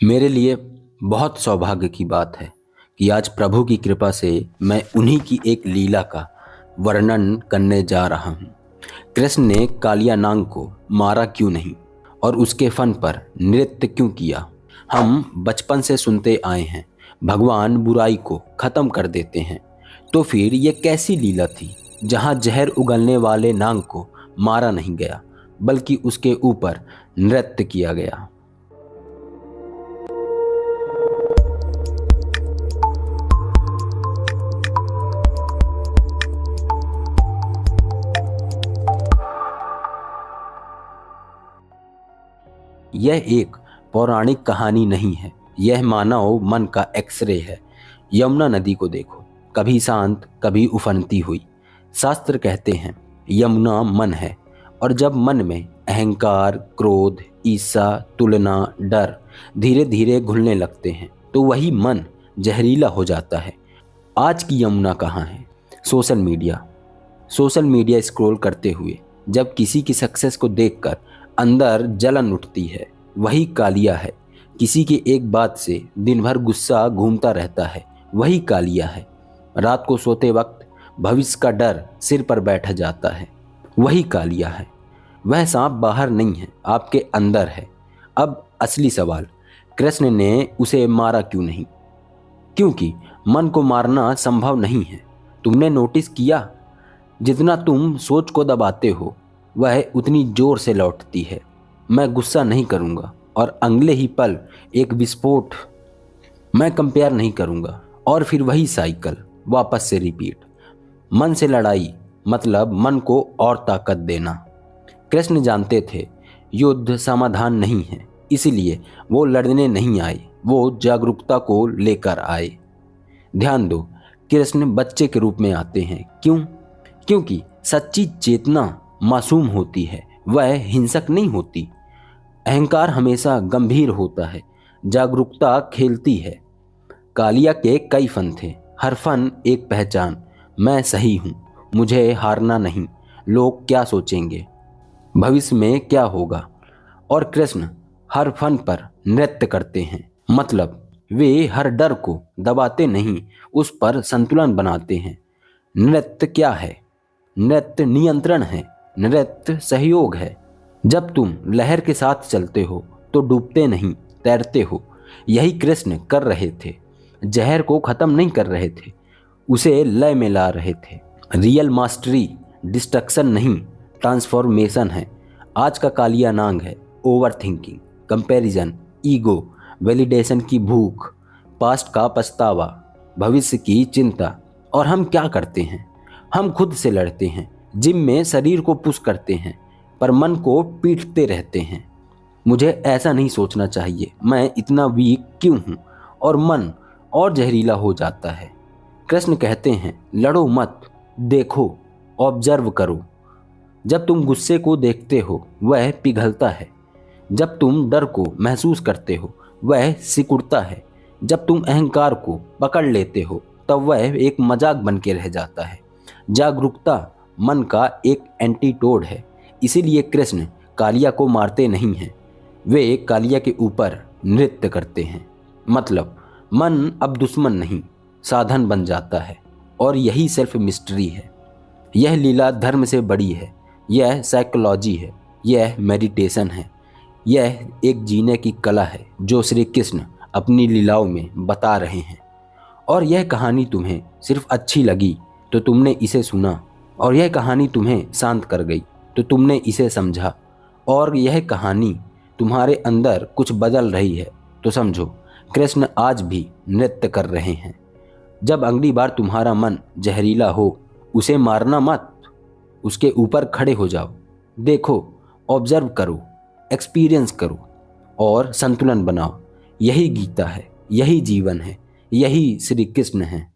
मेरे लिए बहुत सौभाग्य की बात है कि आज प्रभु की कृपा से मैं उन्हीं की एक लीला का वर्णन करने जा रहा हूँ। कृष्ण ने कालिया नाग को मारा क्यों नहीं और उसके फन पर नृत्य क्यों किया। हम बचपन से सुनते आए हैं भगवान बुराई को खत्म कर देते हैं, तो फिर ये कैसी लीला थी जहाँ जहर उगलने वाले नाग को मारा नहीं गया बल्कि उसके ऊपर नृत्य किया गया। यह एक पौराणिक कहानी नहीं है, यह मानव मन का एक्सरे है। यमुना नदी को देखो, कभी शांत कभी उफनती हुई। शास्त्र कहते हैं यमुना मन है, और जब मन में अहंकार, क्रोध, ईर्ष्या, तुलना, डर धीरे धीरे घुलने लगते हैं तो वही मन जहरीला हो जाता है। आज की यमुना कहाँ है? सोशल मीडिया स्क्रॉल करते हुए जब किसी की सक्सेस को देखकर अंदर जलन उठती है, वही कालिया है। किसी की एक बात से दिन भर गुस्सा घूमता रहता है, वही कालिया है। रात को सोते वक्त भविष्य का डर सिर पर बैठ जाता है, वही कालिया है। वह सांप बाहर नहीं है, आपके अंदर है। अब असली सवाल, कृष्ण ने उसे मारा क्यों नहीं? क्योंकि मन को मारना संभव नहीं है। तुमने नोटिस किया, जितना तुम सोच को दबाते हो वह उतनी जोर से लौटती है। मैं गुस्सा नहीं करूँगा और अगले ही पल एक विस्फोट। मैं कंपेयर नहीं करूँगा और फिर वही साइकिल वापस से रिपीट। मन से लड़ाई मतलब मन को और ताकत देना। कृष्ण जानते थे युद्ध समाधान नहीं है, इसलिए वो लड़ने नहीं आए, वो जागरूकता को लेकर आए। ध्यान दो, कृष्ण बच्चे के रूप में आते हैं। क्यों? क्योंकि सच्ची चेतना मासूम होती है, वह हिंसक नहीं होती। अहंकार हमेशा गंभीर होता है, जागरूकता खेलती है। कालिया के कई फन थे, हर फन एक पहचान। मैं सही हूँ, मुझे हारना नहीं, लोग क्या सोचेंगे, भविष्य में क्या होगा। और कृष्ण हर फन पर नृत्य करते हैं, मतलब वे हर डर को दबाते नहीं, उस पर संतुलन बनाते हैं। नृत्य क्या है? नृत्य नियंत्रण है, नृत्य सहयोग है। जब तुम लहर के साथ चलते हो तो डूबते नहीं, तैरते हो। यही कृष्ण कर रहे थे। जहर को खत्म नहीं कर रहे थे, उसे लय में ला रहे थे। रियल मास्टरी डिस्ट्रक्शन नहीं, ट्रांसफॉर्मेशन है। आज का कालिया नाग है over thinking, comparison, ego, validation की भूख, पास्ट का पछतावा, भविष्य की चिंता। और हम क्या करते हैं? हम खुद से लड़ते हैं, जिम में शरीर को पुश करते हैं पर मन को पीटते रहते हैं। मुझे ऐसा नहीं सोचना चाहिए, मैं इतना वीक क्यों हूँ, और मन और जहरीला हो जाता है। कृष्ण कहते हैं लड़ो मत, देखो, ऑब्जर्व करो। जब तुम गुस्से को देखते हो वह पिघलता है, जब तुम डर को महसूस करते हो वह सिकुड़ता है, जब तुम अहंकार को पकड़ लेते हो तब वह एक मजाक बन के रह जाता है। जागरूकता मन का एक एंटीटोड है, इसीलिए कृष्ण कालिया को मारते नहीं हैं, वे कालिया के ऊपर नृत्य करते हैं। मतलब मन अब दुश्मन नहीं, साधन बन जाता है। और यही सेल्फ मिस्ट्री है। यह लीला धर्म से बड़ी है, यह साइकोलॉजी है, यह मेडिटेशन है, यह एक जीने की कला है जो श्री कृष्ण अपनी लीलाओं में बता रहे हैं। और यह कहानी तुम्हें सिर्फ अच्छी लगी तो तुमने इसे सुना, और यह कहानी तुम्हें शांत कर गई तो तुमने इसे समझा, और यह कहानी तुम्हारे अंदर कुछ बदल रही है तो समझो कृष्ण आज भी नृत्य कर रहे हैं। जब अगली बार तुम्हारा मन जहरीला हो, उसे मारना मत, उसके ऊपर खड़े हो जाओ, देखो, ऑब्जर्व करो, एक्सपीरियंस करो और संतुलन बनाओ। यही गीता है, यही जीवन है, यही श्री कृष्ण है।